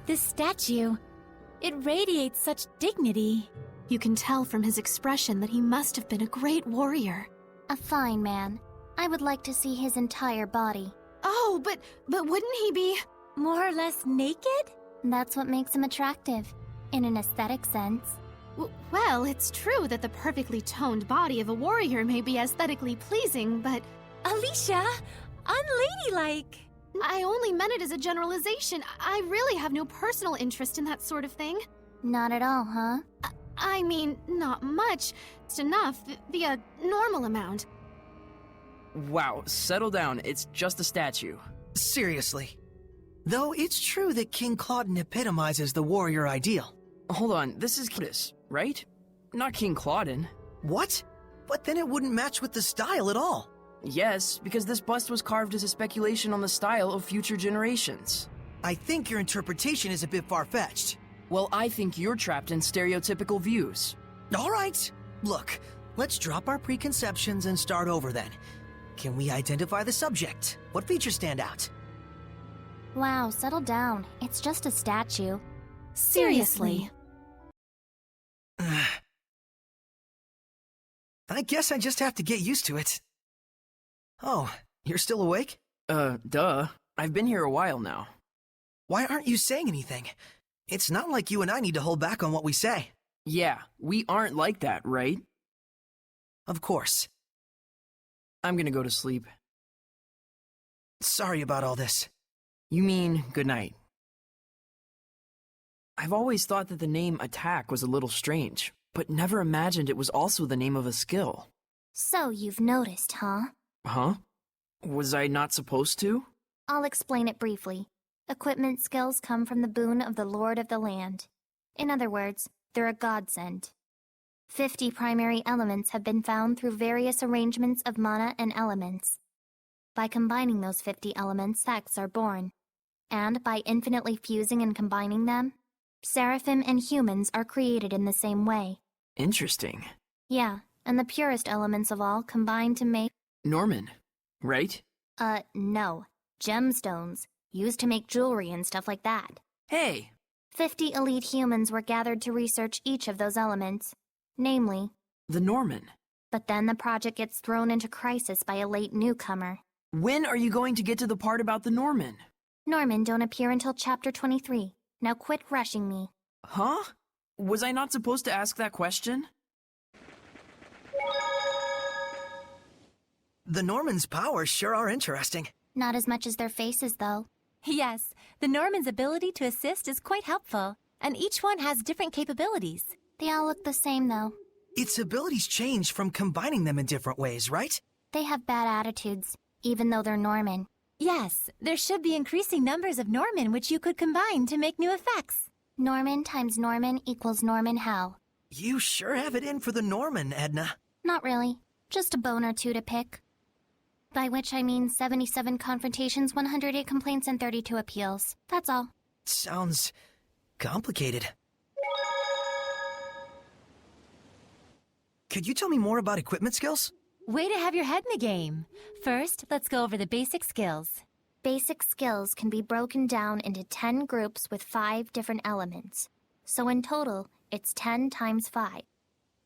This statue, it radiates such dignity. You can tell from his expression that he must have been a great warrior. A fine man. I would like to see his entire body. Oh, but wouldn't he be... More or less naked? That's what makes him attractive, in an aesthetic sense. Well, it's true that the perfectly toned body of a warrior may be aesthetically pleasing, but... Alicia, unladylike. I only meant it as a generalization. I really have no personal interest in that sort of thing. Not at all, huh? I mean, not much. It's enough. The normal amount. Wow, settle down. It's just a statue. Seriously. Though it's true that King Claudin epitomizes the warrior ideal. Hold on, this is Curtis, right? Not King Claudin. What? But then it wouldn't match with the style at all. Yes, because this bust was carved as a speculation on the style of future generations. I think your interpretation is a bit far-fetched. Well, I think you're trapped in stereotypical views. All right. Look, let's drop our preconceptions and start over then. Can we identify the subject? What features stand out? Wow, settle down. It's just a statue. Seriously. I guess I just have to get used to it. Oh, you're still awake? Duh. I've been here a while now. Why aren't you saying anything? It's not like you and I need to hold back on what we say. Yeah, we aren't like that, right? Of course. I'm gonna go to sleep. Sorry about all this. You mean good night. I've always thought that the name Attack was a little strange, but never imagined it was also the name of a skill. So you've noticed, huh? Huh? Was I not supposed to? I'll explain it briefly. Equipment skills come from the boon of the Lord of the Land. In other words, they're a godsend. 50 primary elements have been found through various arrangements of mana and elements. By combining those 50 elements, sects are born. And by infinitely fusing and combining them, seraphim and humans are created in the same way. Interesting. Yeah, and the purest elements of all combine to make... Norman, right? No. Gemstones, used to make jewelry and stuff like that. Hey! 50 elite humans were gathered to research each of those elements, namely... The Norman. But then the project gets thrown into crisis by a late newcomer. When are you going to get to the part about the Norman? Norman don't appear until chapter 23. Now quit rushing me. Huh? Was I not supposed to ask that question? The Norman's powers sure are interesting. Not as much as their faces, though. Yes, the Norman's ability to assist is quite helpful, and each one has different capabilities. They all look the same, though. Its abilities change from combining them in different ways, right? They have bad attitudes, even though they're Norman. Yes, there should be increasing numbers of Norman which you could combine to make new effects. Norman times Norman equals Norman how? You sure have it in for the Norman, Edna. Not really. Just a bone or two to pick. By which I mean 77 confrontations, 108 complaints, and 32 appeals. That's all. Sounds complicated. Could you tell me more about equipment skills? Way to have your head in the game. First, let's go over the basic skills. Basic skills can be broken down into 10 groups with 5 different elements. So in total, it's 10 times 5.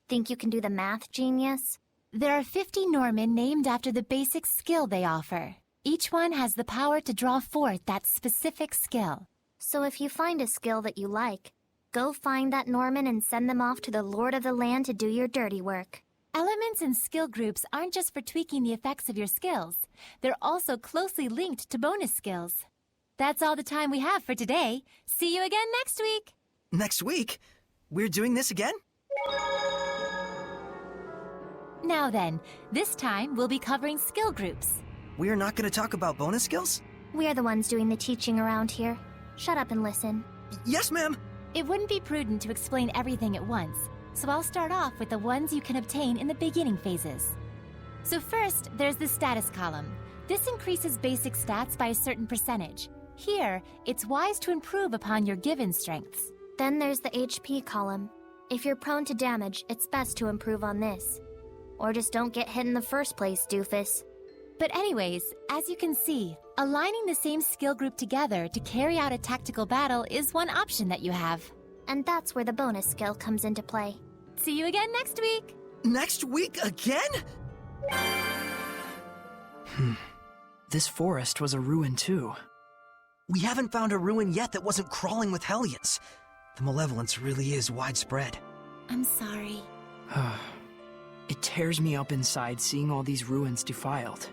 Think you can do the math, genius? There are 50 Norman named after the basic skill they offer. Each one has the power to draw forth that specific skill. So if you find a skill that you like, go find that Norman and send them off to the Lord of the Land to do your dirty work. Elements and skill groups aren't just for tweaking the effects of your skills. They're also closely linked to bonus skills. That's all the time we have for today. See you again next week! Next week? We're doing this again? Now then, this time we'll be covering skill groups. We're not going to talk about bonus skills? We're the ones doing the teaching around here. Shut up and listen. Yes, ma'am! It wouldn't be prudent to explain everything at once, so I'll start off with the ones you can obtain in the beginning phases. So first, there's the status column. This increases basic stats by a certain percentage. Here, it's wise to improve upon your given strengths. Then there's the HP column. If you're prone to damage, it's best to improve on this. Or just don't get hit in the first place, doofus. But anyways, as you can see, Aligning the same skill group together to carry out a tactical battle is one option that you have. And that's where the bonus skill comes into play. See you again next week! Next week again? This forest was a ruin too. We haven't found a ruin yet that wasn't crawling with Hellions. The malevolence really is widespread. I'm sorry. It tears me up inside seeing all these ruins defiled.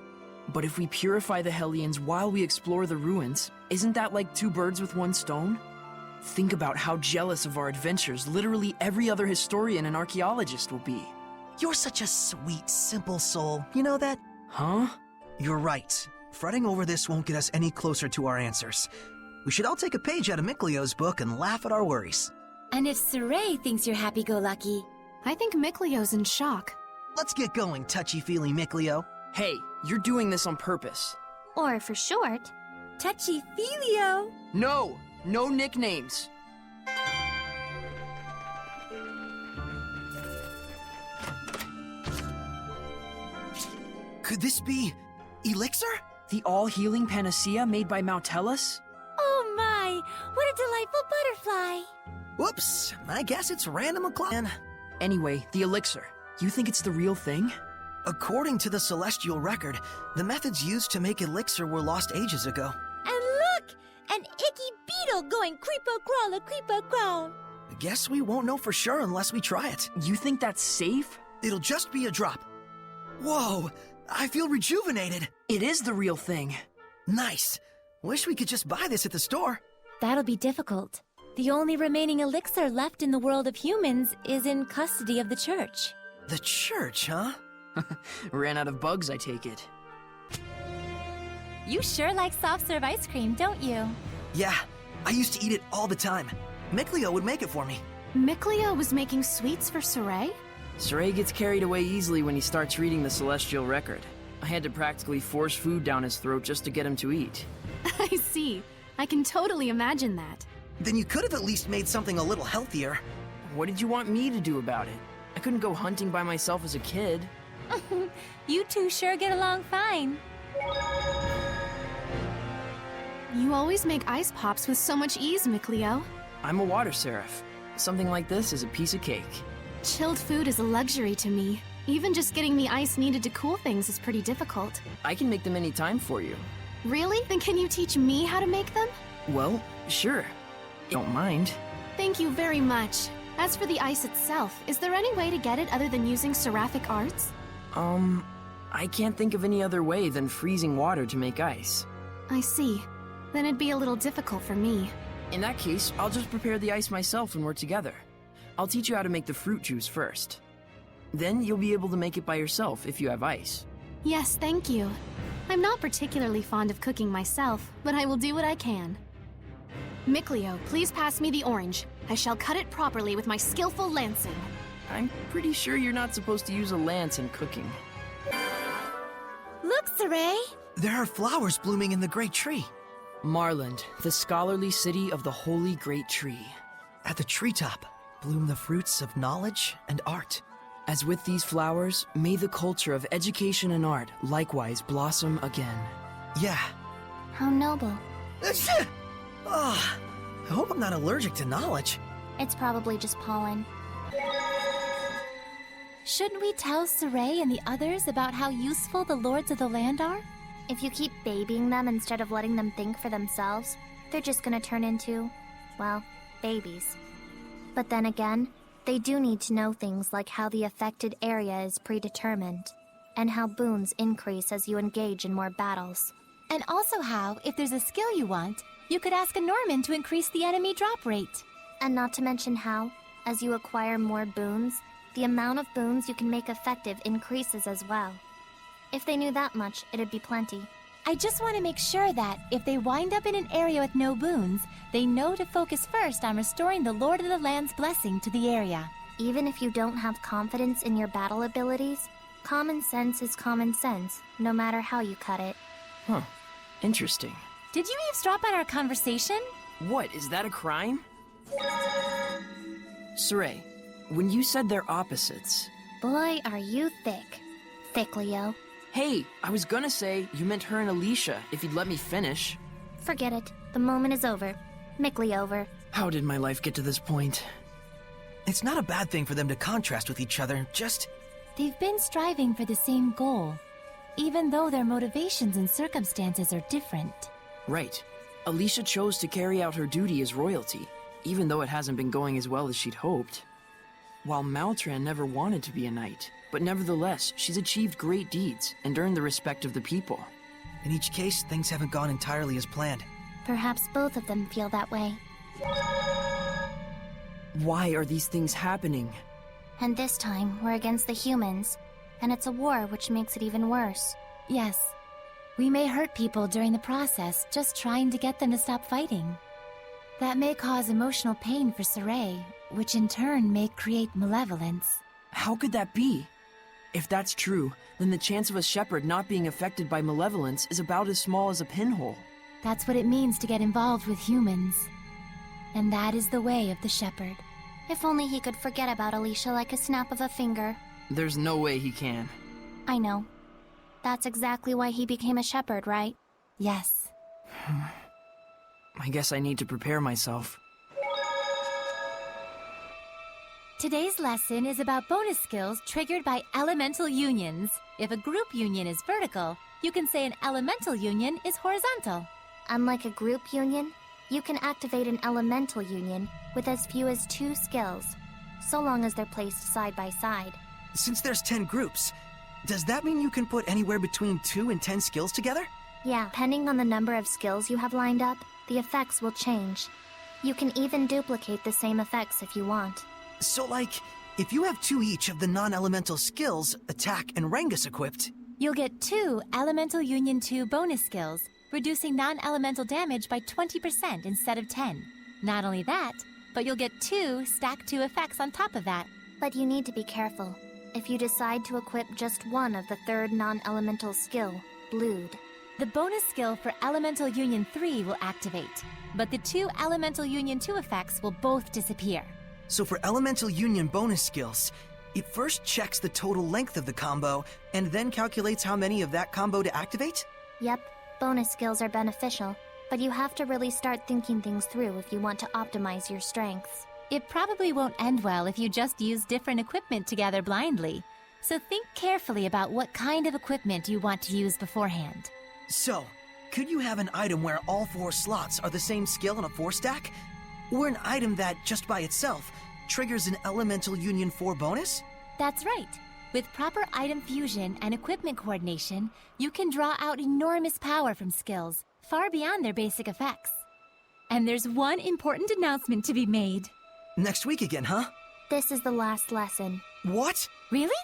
But if we purify the Hellions while we explore the ruins, isn't that like two birds with one stone? Think about how jealous of our adventures literally every other historian and archaeologist will be. You're such a sweet, simple soul. You know that? Huh? You're right. Fretting over this won't get us any closer to our answers. We should all take a page out of Miklio's book and laugh at our worries. And if Saray thinks you're happy-go-lucky... I think Miklio's in shock. Let's get going, touchy-feely Miklio. Hey, you're doing this on purpose. Or for short, Touchy-feelio! No! No nicknames! Could this be... Elixir? The all-healing panacea made by Mautellus? Oh my! What a delightful butterfly! Whoops, I guess it's random o'clock. Anyway, the elixir. You think it's the real thing? According to the Celestial Record, the methods used to make elixir were lost ages ago. And look! An icky beetle going creepo-crawler, creepo-crawl! I guess we won't know for sure unless we try it. You think that's safe? It'll just be a drop. Whoa, I feel rejuvenated. It is the real thing. Nice. Wish we could just buy this at the store. That'll be difficult. The only remaining elixir left in the world of humans is in custody of the church. The church, huh? Ran out of bugs, I take it. You sure like soft-serve ice cream, don't you? Yeah, I used to eat it all the time. Miklio would make it for me. Miklio was making sweets for Saray? Saray gets carried away easily when he starts reading the Celestial Record. I had to practically force food down his throat just to get him to eat. I see. I can totally imagine that. Then you could have at least made something a little healthier. What did you want me to do about it? I couldn't go hunting by myself as a kid. You two sure get along fine. You always make ice pops with so much ease, Miklio. I'm a water seraph. Something like this is a piece of cake. Chilled food is a luxury to me. Even just getting the ice needed to cool things is pretty difficult. I can make them any time for you. Really? Then can you teach me how to make them? Well, sure. Don't mind. Thank you very much. As for the ice itself, is there any way to get it other than using seraphic arts? I can't think of any other way than freezing water to make ice. I see. Then it'd be a little difficult for me. In that case, I'll just prepare the ice myself when we're together. I'll teach you how to make the fruit juice first. Then you'll be able to make it by yourself if you have ice. Yes, thank you. I'm not particularly fond of cooking myself, but I will do what I can. Miklio, please pass me the orange. I shall cut it properly with my skillful lancing. I'm pretty sure you're not supposed to use a lance in cooking. Look, Saray! There are flowers blooming in the great tree. Marland, the scholarly city of the holy great tree. At the treetop bloom the fruits of knowledge and art. As with these flowers, may the culture of education and art likewise blossom again. Yeah. how noble. Oh, I hope I'm not allergic to knowledge. It's probably just pollen. Shouldn't we tell Saray and the others about how useful the Lords of the Land are? If you keep babying them instead of letting them think for themselves, they're just gonna turn into, well, babies. But then again, they do need to know things like how the affected area is predetermined, and how boons increase as you engage in more battles. And also how, if there's a skill you want, you could ask a Norman to increase the enemy drop rate. And not to mention how, as you acquire more boons, the amount of boons you can make effective increases as well. If they knew that much, it'd be plenty. I just want to make sure that, if they wind up in an area with no boons, they know to focus first on restoring the Lord of the Land's blessing to the area. Even if you don't have confidence in your battle abilities, common sense is common sense, no matter how you cut it. Huh. Interesting. Did you eavesdrop on our conversation? What, is that a crime? Saray, when you said they're opposites... Boy, are you thick. Thick, Leo. Hey, I was gonna say you meant her and Alicia, if you'd let me finish. Forget it. The moment is over. Mickley over. How did my life get to this point? It's not a bad thing for them to contrast with each other, just... They've been striving for the same goal, even though their motivations and circumstances are different. Right. Alicia chose to carry out her duty as royalty, even though it hasn't been going as well as she'd hoped. While Maltran never wanted to be a knight, but nevertheless, she's achieved great deeds and earned the respect of the people. In each case, things haven't gone entirely as planned. Perhaps both of them feel that way. Why are these things happening? And this time, we're against the humans. And it's a war, which makes it even worse. Yes, we may hurt people during the process, just trying to get them to stop fighting. That may cause emotional pain for Saray, which in turn may create malevolence. How could that be? If that's true, then the chance of a shepherd not being affected by malevolence is about as small as a pinhole. That's what it means to get involved with humans. And that is the way of the shepherd. If only he could forget about Alicia like a snap of a finger. There's no way he can. I know. That's exactly why he became a shepherd, right? Yes. I guess I need to prepare myself. Today's lesson is about bonus skills triggered by elemental unions. If a group union is vertical, you can say an elemental union is horizontal. Unlike a group union, you can activate an elemental union with as few as 2 skills, so long as they're placed side by side. Since there's 10 groups, does that mean you can put anywhere between 2 and 10 skills together? Yeah, depending on the number of skills you have lined up, the effects will change. You can even duplicate the same effects if you want. So like, if you have 2 each of the non-elemental skills, attack and Rangus equipped, You'll get 2 Elemental Union 2 bonus skills, reducing non-elemental damage by 20% instead of 10. Not only that, but you'll get 2 Stack 2 effects on top of that. But you need to be careful. If you decide to equip just one of the 3rd non-elemental skill, Blood. The bonus skill for Elemental Union 3 will activate, but the 2 Elemental Union 2 effects will both disappear. so for elemental union bonus skills, it first checks the total length of the combo, and then calculates how many of that combo to activate? Yep, bonus skills are beneficial, but you have to really start thinking things through if you want to optimize your strengths. It probably won't end well if you just use different equipment together blindly, so think carefully about what kind of equipment you want to use beforehand. So, could you have an item where all 4 slots are the same skill in a 4-stack? Or an item that, just by itself, triggers an Elemental Union 4 bonus? That's right. With proper item fusion and equipment coordination, you can draw out enormous power from skills, far beyond their basic effects. And there's one important announcement to be made. Next week again, huh? This is the last lesson. What? Really?